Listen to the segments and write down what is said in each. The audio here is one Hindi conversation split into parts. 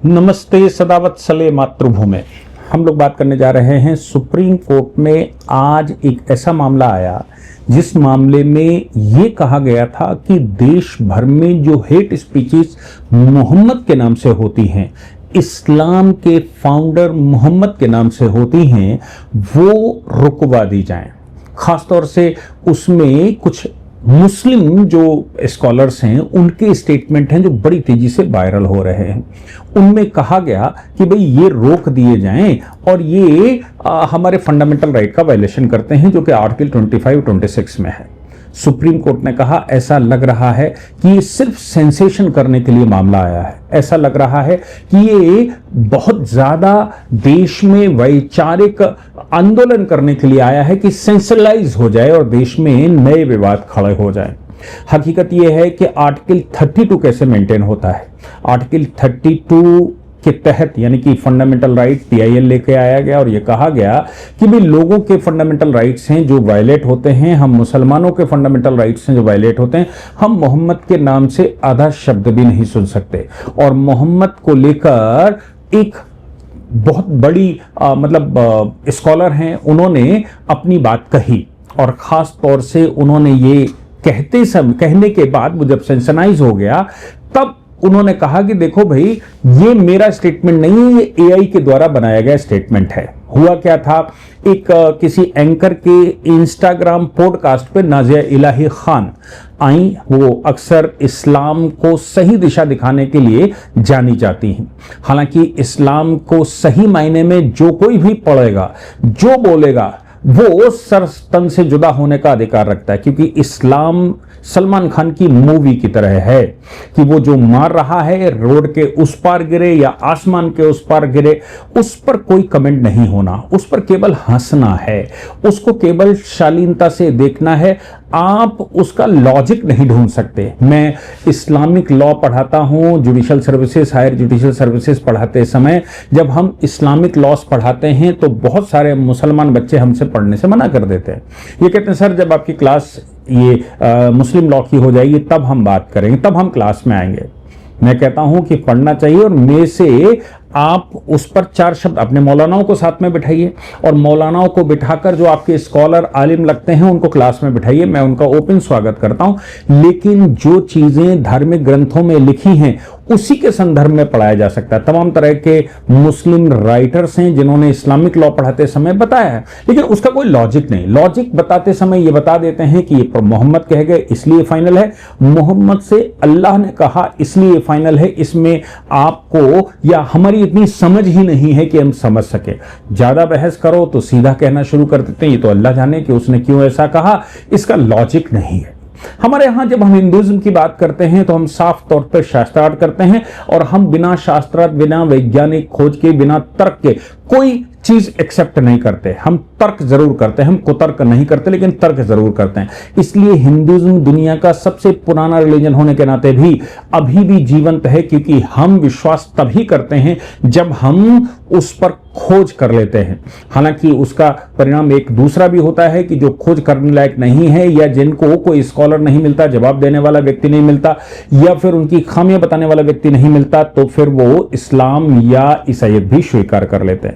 नमस्ते सदावत्सले मातृभूमि। हम लोग बात करने जा रहे हैं सुप्रीम कोर्ट में आज एक ऐसा मामला आया जिस मामले में ये कहा गया था कि देश भर में जो हेट स्पीचेस मोहम्मद के नाम से होती हैं, इस्लाम के फाउंडर मोहम्मद के नाम से होती हैं, वो रुकवा दी जाएं। खासतौर से उसमें कुछ मुस्लिम जो स्कॉलर्स हैं उनके स्टेटमेंट हैं जो बड़ी तेजी से वायरल हो रहे हैं। उनमें कहा गया कि भाई ये रोक दिए जाएं और ये हमारे फंडामेंटल राइट का वायलेशन करते हैं जो कि आर्टिकल 25-26 में है। सुप्रीम कोर्ट ने कहा ऐसा लग रहा है कि ये सिर्फ सेंसेशन करने के लिए मामला आया है। ऐसा लग रहा है कि ये बहुत ज्यादा देश में वैचारिक आंदोलन करने के लिए आया है कि सेंसलाइज हो जाए और देश में नए विवाद खड़े हो जाए। हकीकत यह है कि आर्टिकल 32 कैसे मेंटेन होता है। आर्टिकल 32 के तहत यानी कि फंडामेंटल राइट PIL लेके आया गया और यह कहा गया कि भी लोगों के फंडामेंटल राइट्स हैं जो वायलेट होते हैं, हम मुसलमानों के फंडामेंटल राइट्स हैं जो वायलेट होते हैं, हम मोहम्मद के नाम से आधा शब्द भी नहीं सुन सकते। और मोहम्मद को लेकर एक बहुत बड़ी स्कॉलर हैं, उन्होंने अपनी बात कही और खास तौर से उन्होंने ये कहने के बाद वो जब सेंसनाइज हो गया तब उन्होंने कहा कि देखो भाई ये मेरा स्टेटमेंट नहीं है, ये AI के द्वारा बनाया गया स्टेटमेंट है। हुआ क्या था, एक किसी एंकर के इंस्टाग्राम पॉडकास्ट पे नाजिया इलाही खान आई। वो अक्सर इस्लाम को सही दिशा दिखाने के लिए जानी जाती हैं। हालांकि इस्लाम को सही मायने में जो कोई भी पढ़ेगा, जो बोलेगा, वो सर तन से जुदा होने का अधिकार रखता है, क्योंकि इस्लाम सलमान खान की मूवी की तरह है कि वो जो मार रहा है रोड के उस पार गिरे या आसमान के उस पार गिरे, उस पर कोई कमेंट नहीं होना, उस पर केवल हंसना है, उसको केवल शालीनता से देखना है। आप उसका लॉजिक नहीं ढूंढ सकते। मैं इस्लामिक लॉ पढ़ाता हूं, judicial services, higher judicial services पढ़ाते समय जब हम इस्लामिक लॉस पढ़ाते हैं तो बहुत सारे मुसलमान बच्चे हमसे पढ़ने से मना कर देते हैं। ये कहते हैं सर जब आपकी क्लास ये मुस्लिम लॉ की हो जाएगी तब हम बात करेंगे, तब हम क्लास में आएंगे। मैं कहता हूं कि पढ़ना चाहिए और मेरे से आप उस पर 4 शब्द अपने मौलानाओं को साथ में बिठाइए और मौलानाओं को बिठाकर जो आपके स्कॉलर आलिम लगते हैं उनको क्लास में बिठाइए। मैं उनका ओपन स्वागत करता हूं, लेकिन जो चीजें धार्मिक ग्रंथों में लिखी हैं उसी के संदर्भ में पढ़ाया जा सकता है। तमाम तरह के मुस्लिम राइटर्स हैं जिन्होंने इस्लामिक लॉ पढ़ाते समय बताया है, लेकिन उसका कोई लॉजिक नहीं। लॉजिक बताते समय ये बता देते हैं कि ये मोहम्मद कह गए इसलिए फाइनल है, मोहम्मद से अल्लाह ने कहा इसलिए फाइनल है। इसमें आपको या हमारी इतनी समझ ही नहीं है कि हम समझ सके। ज्यादा बहस करो तो सीधा कहना शुरू कर देते हैं ये तो अल्लाह जाने कि उसने क्यों ऐसा कहा, इसका लॉजिक नहीं है। हमारे यहां जब हम हिंदुइज्म की बात करते हैं तो हम साफ तौर पर शास्त्रार्थ करते हैं और हम बिना शास्त्रार्थ, बिना वैज्ञानिक खोज के, बिना तर्क के कोई चीज एक्सेप्ट नहीं करते। हम तर्क जरूर करते हैं, हम कुतर्क नहीं करते, लेकिन तर्क जरूर करते हैं। इसलिए हिंदुइज्म दुनिया का सबसे पुराना रिलीजन होने के नाते भी अभी भी जीवंत है, क्योंकि हम विश्वास तभी करते हैं जब हम उस पर खोज कर लेते हैं। हालांकि उसका परिणाम एक दूसरा भी होता है कि जो खोज करने लायक नहीं है या जिनको कोई स्कॉलर नहीं मिलता, जवाब देने वाला व्यक्ति नहीं मिलता या फिर उनकी खामियां बताने वाला व्यक्ति नहीं मिलता, तो फिर वो इस्लाम या ईसाईयत भी स्वीकार कर लेते हैं।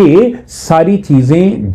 ये सारी चीजें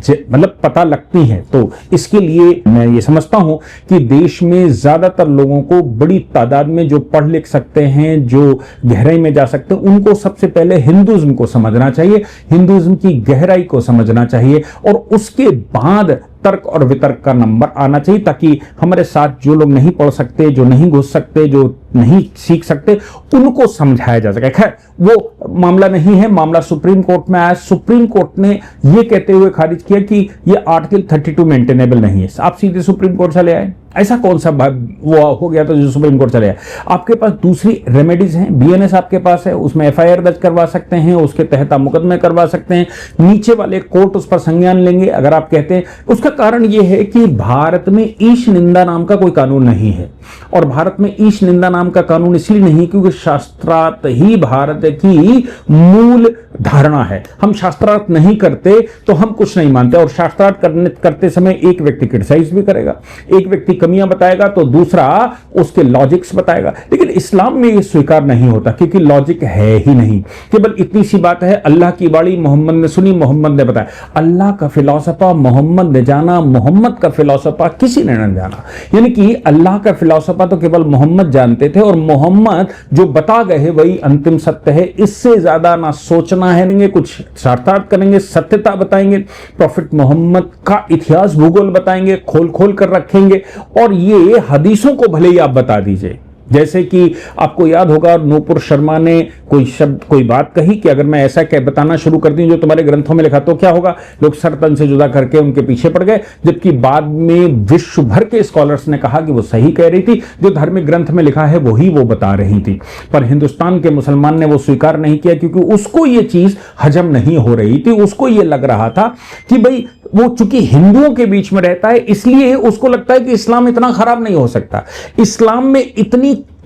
पता लगती हैं। तो इसके लिए मैं ये समझता हूं कि देश में ज्यादातर लोगों को बड़ी तादाद में जो पढ़ लिख सकते हैं, जो गहराई में जा सकते हैं, उनको सबसे पहले हिंदुइज्म को समझना चाहिए, हिंदुइज्म की गहराई को समझना चाहिए और उसके बाद तर्क और वितर्क का नंबर आना चाहिए, ताकि हमारे साथ जो लोग नहीं पढ़ सकते, जो नहीं घुस सकते, जो नहीं सीख सकते, उनको समझाया जा सके। खैर वो मामला नहीं है, मामला सुप्रीम कोर्ट में आया। सुप्रीम कोर्ट ने यह कहते हुए खारिज किया कि यह आर्टिकल 32 मेंटेनेबल नहीं है। आप सीधे सुप्रीम कोर्ट चले आए, ऐसा कौन सा वो हो गया तो जो सुप्रीम कोर्ट चले आए। आपके पास दूसरी रेमेडीज हैं, BNS आपके पास है, उसमें FIR दर्ज करवा सकते हैं, उसके तहत आप मुकदमे करवा सकते हैं, नीचे वाले कोर्ट उस पर संज्ञान लेंगे अगर आप कहते हैं। उसका कारण यह है कि भारत में ईश निंदा नाम का कोई कानून नहीं है और भारत में ईश निंदा नाम का कानून इसलिए नहीं क्योंकि शास्त्रार्थ ही भारत की मूल धारणा है। हम शास्त्रार्थ नहीं करते तो हम कुछ नहीं मानते, और शास्त्रार्थ करते समय एक व्यक्ति क्रिटिसाइज भी करेगा, एक व्यक्ति कमियां बताएगा तो दूसरा उसके लॉजिक्स बताएगा। लेकिन इस्लाम में यह स्वीकार नहीं होता, क्योंकि लॉजिक है ही नहीं। केवल इतनी सी बात है, अल्लाह की बाणी मोहम्मद ने सुनी, मोहम्मद ने बताया। अल्लाह का फिलॉसफा मोहम्मद ने जाना, मोहम्मद का फिलॉसफा किसी ने न जाना। यानी कि अल्लाह का फिलॉसफा तो केवल मोहम्मद जानते थे, और मोहम्मद जो बता गए वही अंतिम सत्य है। इससे ज्यादा ना सोचना है, नहीं कुछ सार्थात करेंगे, सत्यता बताएंगे, प्रॉफिट मोहम्मद का इतिहास भूगोल बताएंगे, खोल खोल कर रखेंगे। और ये हदीसों को भले ही आप बता दीजिए, जैसे कि आपको याद होगा नूपुर शर्मा ने कोई शब्द, कोई बात कही कि अगर मैं ऐसा कह बताना शुरू कर दूं जो तुम्हारे ग्रंथों में लिखा, तो क्या होगा? लोग सर तन से जुदा करके उनके पीछे पड़ गए। जबकि बाद में विश्व भर के स्कॉलर्स ने कहा कि वो सही कह रही थी, जो धार्मिक ग्रंथ में लिखा है वही वो बता रही थी। पर हिंदुस्तान के मुसलमान ने वो स्वीकार नहीं किया, क्योंकि उसको ये चीज हजम नहीं हो रही थी। उसको ये लग रहा था कि भाई वो चूंकि हिंदुओं के बीच में रहता है, इसलिए उसको लगता है कि इस्लाम इतना खराब नहीं हो सकता, इस्लाम में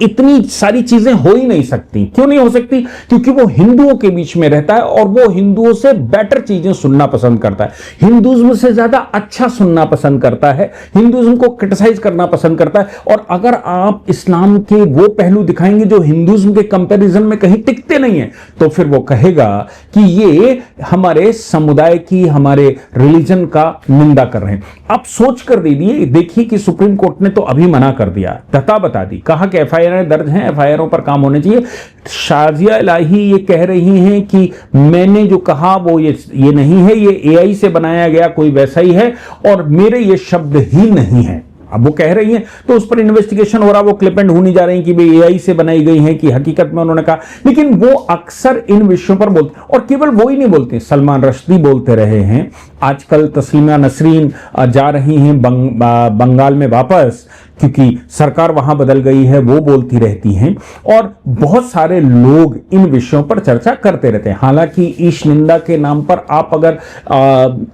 इतनी सारी चीजें हो ही नहीं सकती। क्यों नहीं हो सकती? क्योंकि वो हिंदुओं के बीच में रहता है और वो हिंदुओं से बेटर चीजें सुनना पसंद करता है, हिंदुइज्म से ज्यादा अच्छा सुनना पसंद करता है, हिंदुइज्म को क्रिटिसाइज करना पसंद करता है। और अगर आप इस्लाम के वो पहलू दिखाएंगे जो हिंदुइज्म के कंपैरिजन में कहीं टिकते नहीं है, तो फिर वो कहेगा कि ये हमारे समुदाय की, हमारे रिलीजन का निंदा कर रहे हैं। आप सोच कर देखिए कि सुप्रीम कोर्ट ने तो अभी मना कर दिया, बता दी, कहा कि एफआईआर दर्ज हैं, एफआईआरों पर काम होने चाहिए। शाजिया इलाही ये कह रही हैं कि मैंने जो कहा वो ये नहीं है, ये एआई से बनाया गया कोई वैसा ही है और मेरे ये शब्द ही नहीं है। अब वो कह रही हैं तो उस पर इन्वेस्टिगेशन हो रहा, वो क्लिप एंड होनी जा रही कि भाई एआई से बनाई गई हैं कि हकीकत में उन्होंने कहा। लेकिन वो अक्सर इन विषयों पर बोलते, और केवल वो ही नहीं बोलते, सलमान रश्दी बोलते रहे हैं, आजकल तस्लीमा नसरीन जा रही हैं बंगाल में वापस, क्योंकि सरकार वहां बदल गई है, वो बोलती रहती हैं। और बहुत सारे लोग इन विषयों पर चर्चा करते रहते हैं। हालांकि ईश निंदा के नाम पर आप अगर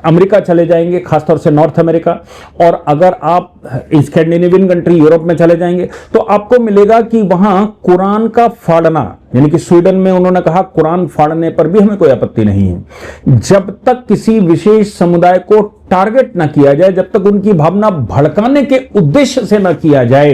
अमेरिका चले जाएंगे, खासतौर से नॉर्थ अमेरिका, और अगर आप स्कैंडिनेवियन कंट्री यूरोप में चले जाएंगे, तो आपको मिलेगा कि वहां कुरान का फाड़ना, यानी कि स्वीडन में उन्होंने कहा कुरान फाड़ने पर भी हमें कोई आपत्ति नहीं है, जब तक किसी विशेष समुदाय को टारगेट न किया जाए, जब तक उनकी भावना भड़काने के उद्देश्य से न किया जाए,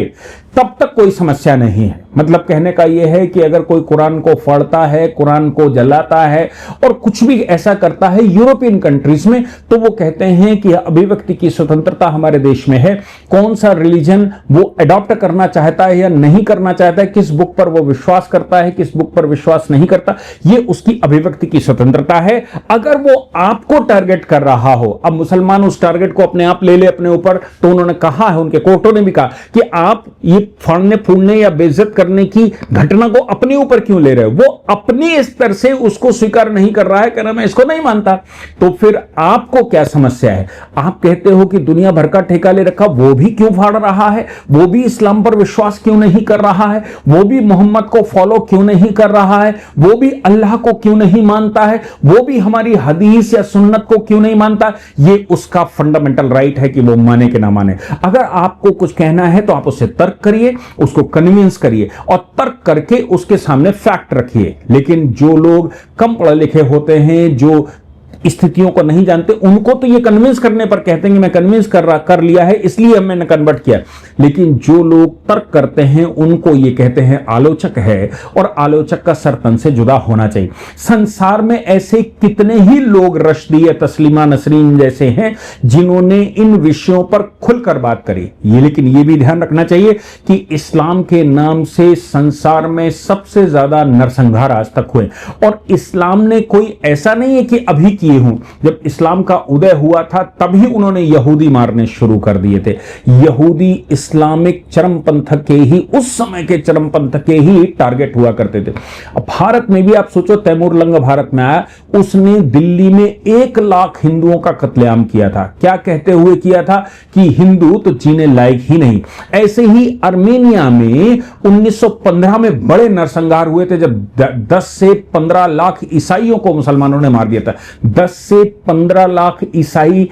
तब तक कोई समस्या नहीं है। मतलब कहने का यह है कि अगर कोई कुरान को फाड़ता है, कुरान को जलाता है और कुछ भी ऐसा करता है यूरोपियन कंट्रीज में, तो वो कहते हैं कि अभिव्यक्ति की स्वतंत्रता हमारे देश में है। कौन सा रिलीजन वो अडॉप्ट करना चाहता है या नहीं करना चाहता है, किस बुक पर वो विश्वास करता है, किस बुक पर विश्वास नहीं करता, ये उसकी अभिव्यक्ति की स्वतंत्रता है। अगर वो आपको टारगेट कर रहा हो, अब मुसलमान उस टारगेट को अपने आप ले ले अपने ऊपर, तो उन्होंने कहा है, उनके कोर्टों ने भी कहा कि आप ये फाड़ने फूड़ने या बेइज्जत करने की घटना को अपने ऊपर क्यों ले रहे हो। वो अपने स्तर से उसको स्वीकार नहीं कर रहा है, कह रहा मैं इसको नहीं मानता, तो फिर आपको क्या समस्या है? आप कहते हो कि दुनिया भर का ठेका ले रखा, वो भी क्यों फाड़ रहा है, वो भी इस्लाम पर विश्वास क्यों नहीं कर रहा है, वो भी मोहम्मद को फॉलो क्यों नहीं कर रहा है, वो भी अल्लाह को क्यों नहीं मानता है, वो भी हमारी हदीस या सुन्नत को क्यों नहीं मानता? ये उसका फंडामेंटल राइट है कि वो माने कि ना माने। अगर आपको कुछ कहना है तो आप उससे तर्क करिए, उसको कन्विंस करिए और तर्क करके उसके सामने फैक्ट रखिए। लेकिन जो लोग कम पढ़े लिखे होते हैं, जो स्थितियों को नहीं जानते, उनको तो ये कन्विंस करने पर कहते हैं कि मैं कन्विंस कर लिया है इसलिए मैंने कन्वर्ट किया। लेकिन जो लोग तर्क करते हैं उनको ये कहते हैं आलोचक है, और आलोचक का सर तन से जुदा होना चाहिए। संसार में ऐसे कितने ही लोग रश्दी या तस्लीमा नसरीन जैसे हैं जिन्होंने इन विषयों पर खुलकर बात करी। ये लेकिन ये भी ध्यान रखना चाहिए कि इस्लाम के नाम से संसार में सबसे ज्यादा नरसंहार आज तक हुए, और इस्लाम ने कोई ऐसा नहीं है कि अभी किए हूं। जब इस्लाम का उदय हुआ था तभी उन्होंने यहूदी मारने शुरू कर दिए थे। यहूदी इस्लामिक चरमपंथ के ही, उस समय के चरमपंथ के ही टारगेट हुआ करते थे। अब भारत में भी आप सोचो, तैमूर लंग भारत में आया, उसने दिल्ली में 1 लाख हिंदुओं का कत्लेआम किया था। क्या कहते हुए किया था कि हिंदू तो जीने लायक ही नहीं। ऐसे ही अर्मेनिया में 1915 में बड़े नरसंहार हुए थे, जब 10 से 15 लाख ईसाइयों को मुसलमानों ने मार दिया था। 10 से 15 लाख ईसाई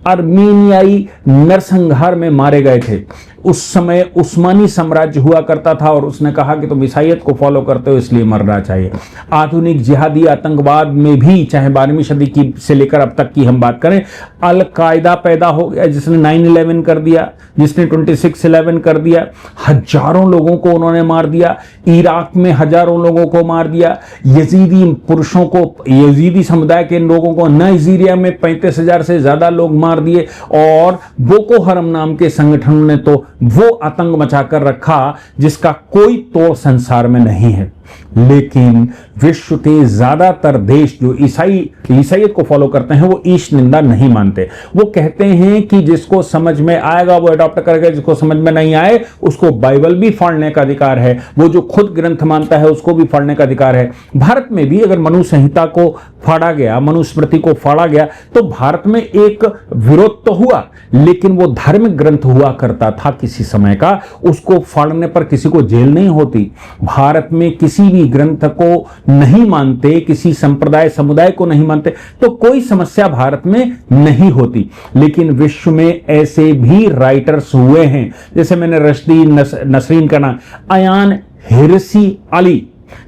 अर्मीनियाई नरसंहार में मारे गए थे। उस समय उस्मानी साम्राज्य हुआ करता था और उसने कहा कि तुम ईसाइयत को फॉलो करते हो इसलिए मरना चाहिए। आधुनिक जिहादी आतंकवाद में भी, चाहे 12वीं सदी की से लेकर अब तक की हम बात करें, अल कायदा पैदा हो गया जिसने 9/11 कर दिया, जिसने 26/11 कर दिया। हजारों लोगों को उन्होंने मार दिया। इराक में हजारों लोगों को मार दिया। यजीदी पुरुषों को, यजीदी समुदाय के लोगों को नाइजीरिया में 35,000 से ज्यादा लोग मार दिए। और बोको हरम नाम के संगठन ने तो वो आतंक मचाकर रखा जिसका कोई तोड़ संसार में नहीं है। लेकिन विश्व के ज्यादातर देश जो ईसाइयत को फॉलो करते हैं वो ईश निंदा नहीं मानते। वो कहते हैं कि जिसको समझ में आएगा वो अडॉप्ट करेगा, जिसको समझ में नहीं आए उसको बाइबल भी फाड़ने का अधिकार है। वो जो खुद ग्रंथ मानता है उसको भी फाड़ने का अधिकार है। भारत में भी अगर मनु संहिता को फाड़ा गया, मनुस्मृति को फाड़ा गया, तो भारत में एक विरोध तो हुआ, लेकिन वो धार्मिक ग्रंथ हुआ करता था किसी समय का, उसको फाड़ने पर किसी को जेल नहीं होती। भारत में किसी भी ग्रंथ को नहीं मानते, किसी संप्रदाय समुदाय को नहीं मानते, तो कोई समस्या भारत में नहीं होती। लेकिन विश्व में ऐसे भी राइटर्स हुए हैं, जैसे मैंने रश्दी नसरीन का नाम, अयान हिरसी अली,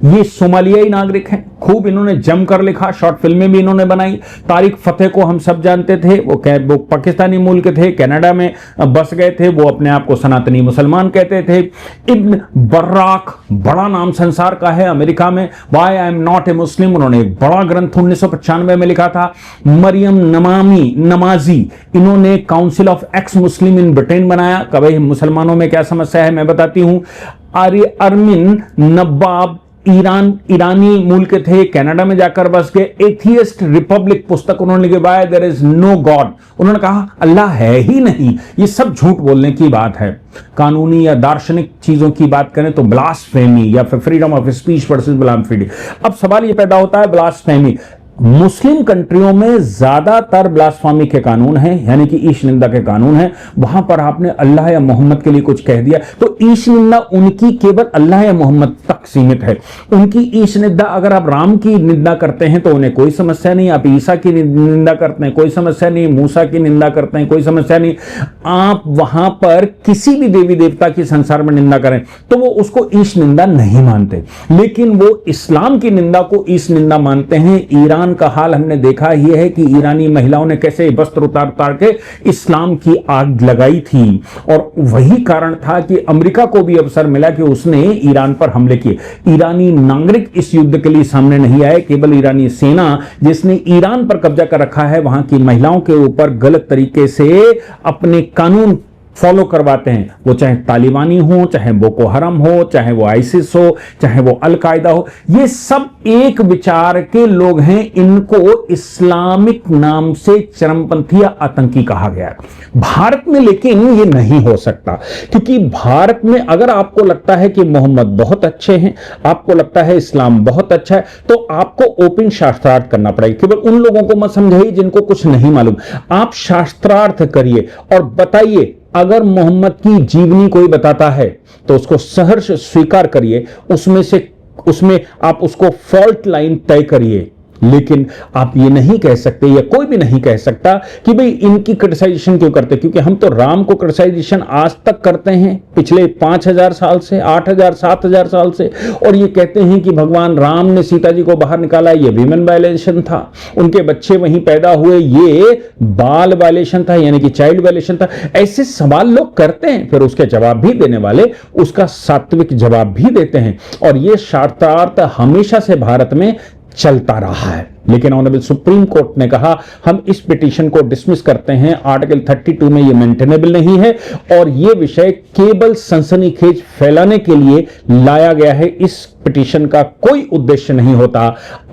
ये सोमालियाई नागरिक हैं, खूब इन्होंने जमकर लिखा, शॉर्ट फिल्में भी इन्होंने बनाई। तारिक फतेह को हम सब जानते थे, वो पाकिस्तानी मूल के थे, कनाडा में बस गए थे, वो अपने आप को सनातनी मुसलमान कहते थे। इब्न बर्राक, बड़ा नाम संसार का है अमेरिका में, why I am not a Muslim, उन्होंने एक बड़ा ग्रंथ 1995 में लिखा था। मरियम नमाजी, इन्होंने council of x Muslim in Britain बनाया। कभी मुसलमानों में क्या समस्या है मैं बताती हूं। अरमिन नब्बाब, ईरानी मूल के थे, कनाडा में जाकर बस गए। एथियस्ट रिपब्लिक पुस्तक उन्होंने लिखी, by there is no God, उन्होंने कहा अल्लाह है ही नहीं। ये सब झूठ बोलने की बात है। कानूनी या दार्शनिक चीजों की बात करें तो ब्लास्फेमी या फिर freedom of speech versus blasphemy. अब सवाल ये पैदा होता है, ब्लास्फेमी मुस्लिम कंट्रियों में ज्यादातर ब्लास्फेमी के कानून हैं, यानी कि ईश निंदा के कानून हैं। वहां पर आपने अल्लाह या मोहम्मद के लिए कुछ कह दिया तो ईश निंदा उनकी केवल अल्लाह या मोहम्मद तक सीमित है। उनकी ईश निंदा, अगर आप राम की निंदा करते हैं तो उन्हें कोई समस्या नहीं, आप ईसा की निंदा करते हैं कोई समस्या नहीं, मूसा की निंदा करते हैं कोई समस्या नहीं। आप वहां पर किसी भी देवी देवता की संसार में निंदा करें तो वो उसको ईश निंदा नहीं मानते, लेकिन वो इस्लाम की निंदा को ईश निंदा मानते हैं। ईरान का हाल हमने देखा ही है कि ईरानी महिलाओं ने कैसे वस्त्र उतार उतार के इस्लाम की आग लगाई थी, और वही कारण था कि अमेरिका को भी अवसर मिला कि उसने ईरान पर हमले किए। ईरानी नागरिक इस युद्ध के लिए सामने नहीं आए, केवल ईरानी सेना जिसने ईरान पर कब्जा कर रखा है वहां की महिलाओं के ऊपर गलत तरीके से अपने कानून फॉलो करवाते हैं। वो चाहे तालिबानी हो, चाहे बोको हरम हो, चाहे वो आईसिस हो, चाहे वो अल कायदा हो, ये सब एक विचार के लोग हैं। इनको इस्लामिक नाम से चरमपंथी या आतंकी कहा गया है। भारत में लेकिन ये नहीं हो सकता, क्योंकि भारत में अगर आपको लगता है कि मोहम्मद बहुत अच्छे हैं, आपको लगता है इस्लाम बहुत अच्छा है, तो आपको ओपन शास्त्रार्थ करना पड़ेगा। केवल उन लोगों को मत समझाइए जिनको कुछ नहीं मालूम, आप शास्त्रार्थ करिए और बताइए। अगर मोहम्मद की जीवनी कोई बताता है तो उसको सहर्ष स्वीकार करिए, उसमें आप उसको फॉल्ट लाइन तय करिए। लेकिन आप ये नहीं कह सकते, या कोई भी नहीं कह सकता कि भाई इनकी क्रिटिसाइजेशन क्यों करते, क्योंकि हम तो राम को क्रिटिसाइजेशन आज तक करते हैं, पिछले 5000 साल से, 8000 7000 साल से, और ये कहते हैं कि भगवान राम ने सीता जी को बाहर निकाला, ये वीमेन वायलेशन था, उनके बच्चे वहीं पैदा हुए, ये बाल वायलेशन था, यानी कि चाइल्ड वायलेशन था। ऐसे सवाल लोग करते हैं, फिर उसके जवाब भी देने वाले उसका सात्विक जवाब भी देते हैं, और ये शास्त्रार्थ हमेशा से भारत में चलता रहा है। लेकिन ऑनरेबल सुप्रीम कोर्ट ने कहा हम इस पिटीशन को डिसमिस करते हैं, आर्टिकल 32 में ये मेंटेनेबल नहीं है, और ये विषय केवल सनसनीखेज फैलाने के लिए लाया गया है। इस पिटीशन का कोई उद्देश्य नहीं होता,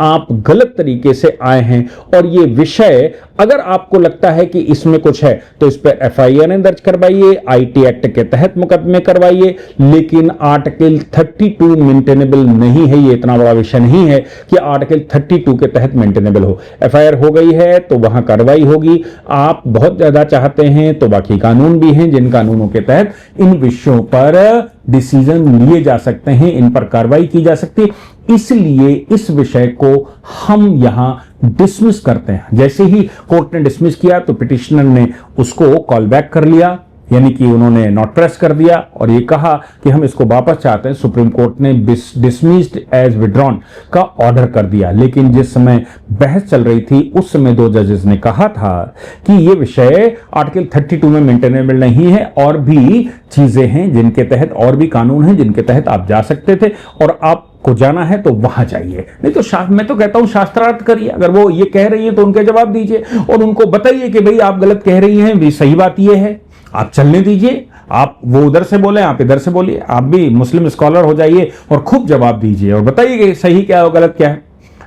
आप गलत तरीके से आए हैं, और ये विषय अगर आपको लगता है कि इसमें कुछ है तो इस पर FIR दर्ज करवाइए, IT एक्ट के तहत मुकदमे करवाइए, लेकिन आर्टिकल 32 मेंटेनेबल नहीं है। ये इतना बड़ा विषय नहीं है कि आर्टिकल 32 के तहत मेंटेनेबल हो। FIR हो गई है तो वहां कार्रवाई होगी। आप बहुत ज्यादा चाहते हैं तो बाकी कानून भी हैं जिन कानूनों के तहत इन विषयों पर डिसीजन लिए जा सकते हैं, इन पर कार्रवाई की जा सकती है। इसलिए इस विषय को हम यहां डिसमिस करते हैं। जैसे ही कोर्ट ने डिसमिस किया तो पिटिशनर ने उसको कॉल बैक कर लिया, यानी कि उन्होंने नॉट प्रेस कर दिया और ये कहा कि हम इसको वापस चाहते हैं। सुप्रीम कोर्ट ने डिसमिस्ड एज विड्रॉन का ऑर्डर कर दिया। लेकिन जिस समय बहस चल रही थी उस समय दो जजेस ने कहा था कि ये विषय आर्टिकल 32 में मेंटेनेबल नहीं है, और भी चीजें हैं जिनके तहत, और भी कानून हैं जिनके तहत आप जा सकते थे, और आपको जाना है तो वहां जाइए, नहीं तो मैं तो कहता हूं शास्त्रार्थ करिए। अगर वो ये कह रही है तो उनके जवाब दीजिए और उनको बताइए कि भाई आप गलत कह रही हैं, सही बात ये है, आप चलने दीजिए। आप वो उधर से बोले, आप इधर से बोलिए, आप भी मुस्लिम स्कॉलर हो जाइए और खूब जवाब दीजिए और बताइए कि सही क्या है और गलत क्या है।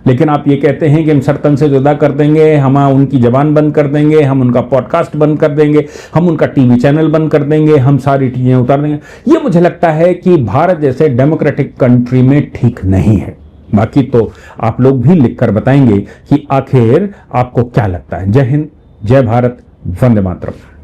लेकिन आप ये कहते हैं कि हम सरतन से जुदा कर देंगे, हम उनकी जबान बंद कर देंगे, हम उनका पॉडकास्ट बंद कर देंगे, हम उनका टीवी चैनल बंद कर देंगे, हम सारी चीजें उतार देंगे। ये मुझे लगता है कि भारत जैसे डेमोक्रेटिक कंट्री में ठीक नहीं है। बाकी तो आप लोग भी लिखकर बताएंगे कि आखिर आपको क्या लगता है। जय हिंद, जय भारत, वंदे मातरम।